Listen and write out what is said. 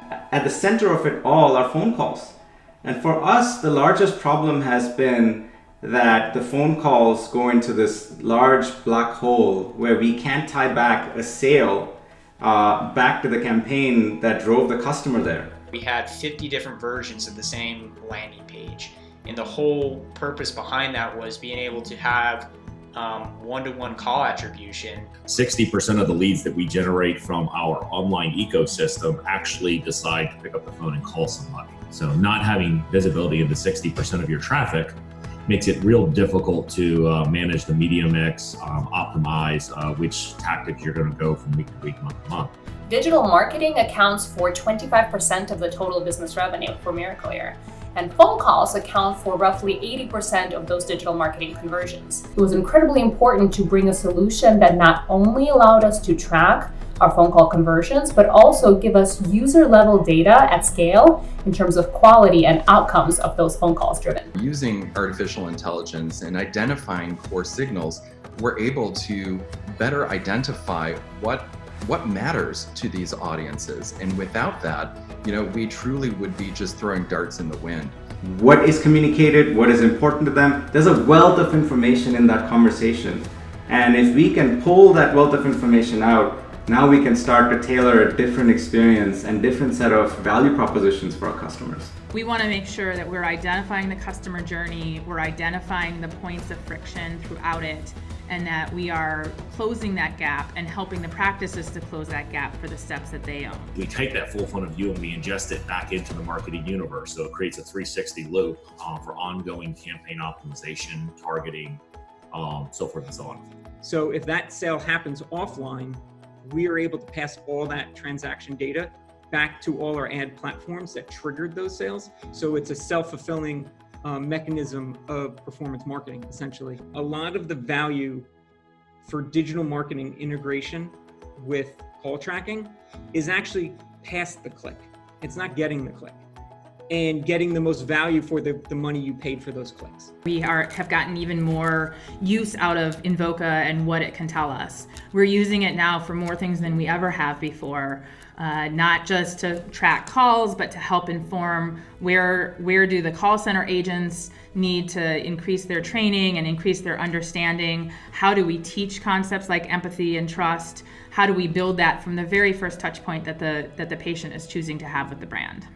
at the center of it all are phone calls. And for us, the largest problem has been that the phone calls go into this large black hole where we can't tie back a sale back to the campaign that drove the customer there. We had 50 different versions of the same landing page. And the whole purpose behind that was being able to have one-to-one call attribution. 60% of the leads that we generate from our online ecosystem actually decide to pick up the phone and call somebody. So not having visibility into 60% of your traffic makes it real difficult to manage the media mix, optimize which tactics you're going to go from week to week, month to month. Digital marketing accounts for 25% of the total business revenue for Miracle-Ear, and phone calls account for roughly 80% of those digital marketing conversions. It was incredibly important to bring a solution that not only allowed us to track our phone call conversions, but also give us user-level data at scale in terms of quality and outcomes of those phone calls driven. Using artificial intelligence and identifying core signals, we're able to better identify what matters to these audiences. And without that, we truly would be just throwing darts in the wind. What is communicated, what is important to them, there's a wealth of information in that conversation. And if we can pull that wealth of information out, now we can start to tailor a different experience and different set of value propositions for our customers. We want to make sure that we're identifying the customer journey, we're identifying the points of friction throughout it, and that we are closing that gap and helping the practices to close that gap for the steps that they own. We take that full funnel view and we ingest it back into the marketing universe. So it creates a 360 loop for ongoing campaign optimization, targeting, so forth and so on. So if that sale happens offline, we are able to pass all that transaction data back to all our ad platforms that triggered those sales. So it's a self-fulfilling mechanism of performance marketing, essentially. A lot of the value for digital marketing integration with call tracking is actually past the click. It's not getting the click and getting the most value for the money you paid for those clicks. We have gotten even more use out of Invoca and what it can tell us. We're using it now for more things than we ever have before, not just to track calls, but to help inform where do the call center agents need to increase their training and increase their understanding. How do we teach concepts like empathy and trust? How do we build that from the very first touch point that the patient is choosing to have with the brand?